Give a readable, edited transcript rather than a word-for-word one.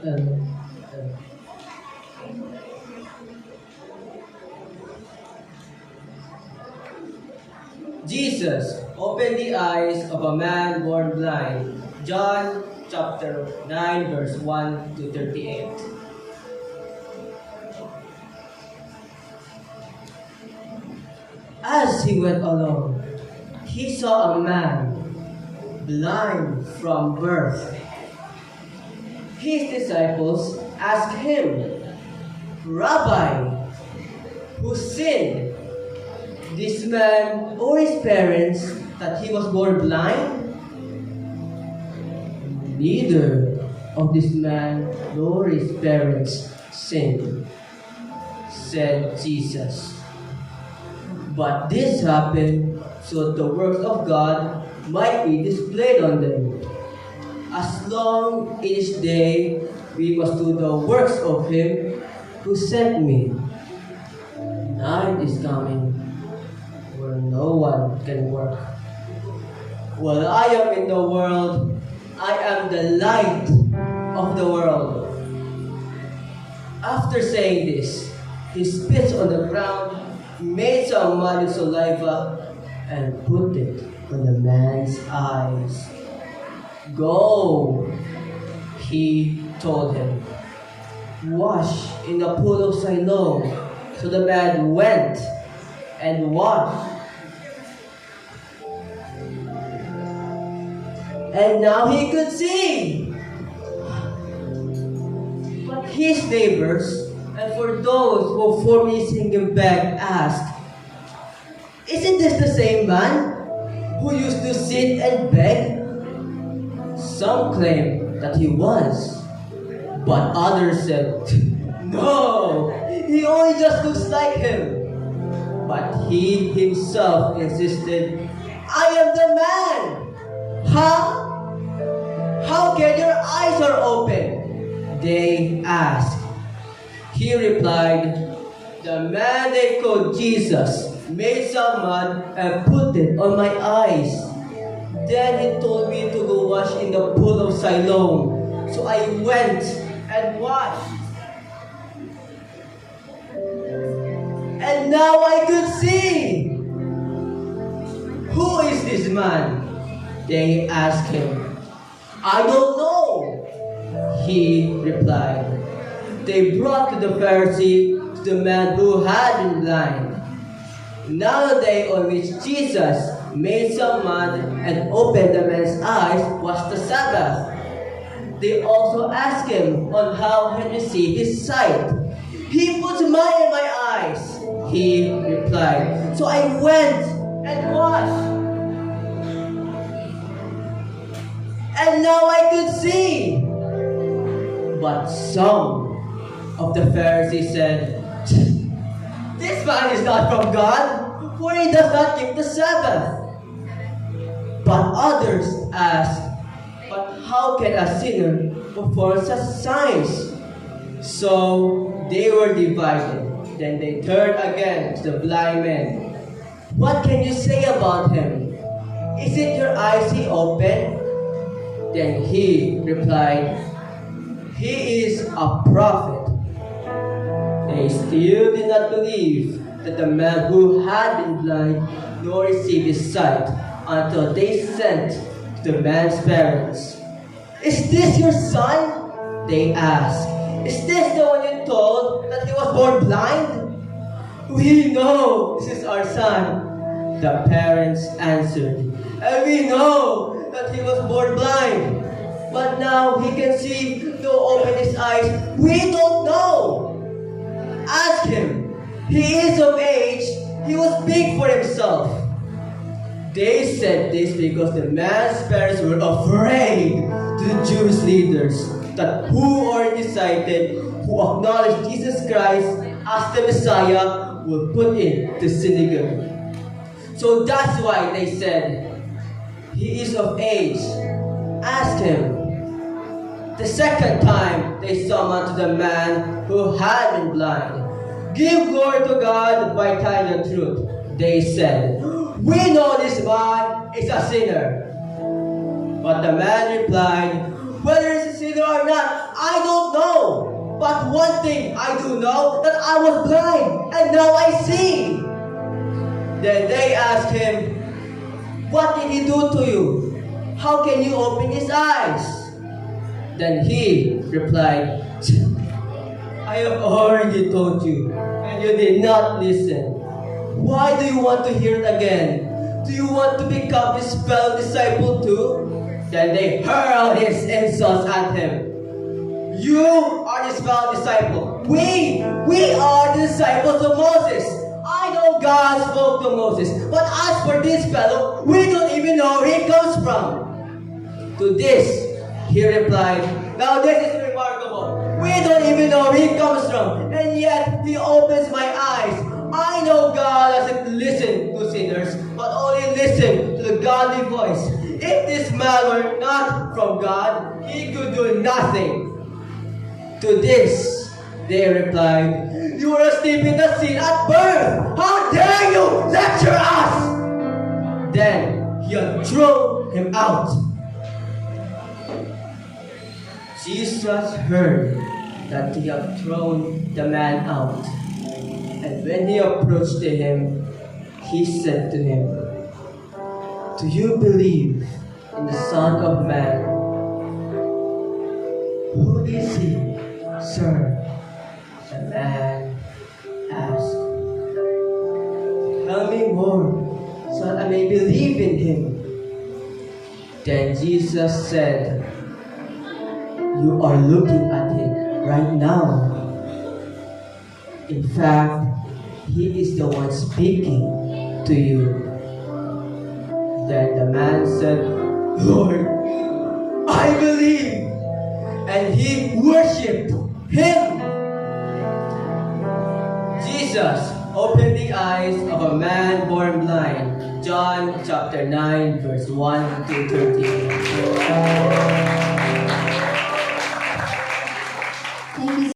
uh, Jesus opened the eyes of a man born blind. John chapter 9 verse 1 to 38. As he went along, he saw a man blind from birth. His disciples asked him, Rabbi, who sinned, this man or his parents, that he was born blind? Neither of this man nor his parents sinned, said Jesus. But this happened so that the works of God might be displayed on them. As long each day we must do the works of him who sent me. Night is coming where no one can work. While I am in the world, I am the light of the world. After saying this, he spit on the ground, made some mud and saliva, and put it on the man's eyes. Go, he told him. Wash in the pool of Siloam. So the man went and washed. And now he could see. But his neighbors, and for those who formerly sing him back, asked, Isn't this the same man who used to sit and beg? Some claimed that he was, but others said, No, he only just looks like him. But he himself insisted, I am the man. Huh? How can your eyes are open? They asked. He replied, The man they called Jesus made some mud and put it on my eyes. Then he told me to go wash in the pool of Siloam. So I went and washed. And now I could see. Who is this man? They asked him. I don't know, he replied. They brought to the Pharisee the man who had been blind. Now the day on which Jesus made some mud and opened the man's eyes was the Sabbath. They also asked him on how he received his sight. He put mud in my eyes, he replied. So I went and washed. And now I could see. But some of the Pharisees said, This man is not from God, for he does not keep the Sabbath. But others asked, But how can a sinner perform such signs? So they were divided. Then they turned again to the blind man. What can you say about him? Isn't your eyes he opened? Then he replied, He is a prophet. They still did not believe that the man who had been blind nor received his sight until they sent to the man's parents. Is this your son? They asked. Is this the one you told that he was born blind? We know this is our son, the parents answered. And we know that he was born blind. But now he can see, though open his eyes. We don't know. Ask him. He is of age. He will speak for himself. They said this because the man's parents were afraid to the Jewish leaders that who already decided, who acknowledged Jesus Christ as the Messiah, will put in the synagogue. So that's why they said, He is of age. Ask him. The second time they summoned the man who had been blind. Give glory to God by telling the truth, they said. We know this man is a sinner. But the man replied, Whether he is a sinner are not, I don't know. But one thing I do know, that I was blind, and now I see. Then they asked him, what did he do to you? How can you open his eyes? Then he replied, I have already told you, and you did not listen. Why do you want to hear it again? Do you want to become his fellow disciple too? Then they hurled his insults at him. You are his fellow disciple. We are the disciples of Moses. I know God spoke to Moses, but as for this fellow, we don't even know where he comes from. To this, he replied, now this is remarkable. We don't even know where he comes from, and yet he opens my eyes. I know God doesn't listen to sinners, but only listen to the godly voice. If this man were not from God, he could do nothing. To this, they replied, you were asleep in the sin at birth. How dare you lecture us? Then he threw him out. Jesus heard that he had thrown the man out. And when he approached to him, he said to him, do you believe in the Son of Man? Who is he, sir? The man asked. Tell me more, so that I may believe in him. Then Jesus said, you are looking at him right now. In fact, he is the one speaking to you. Then the man said, Lord, I believe. And he worshipped him. Jesus opened the eyes of a man born blind. John chapter 9 verse 1 to 13.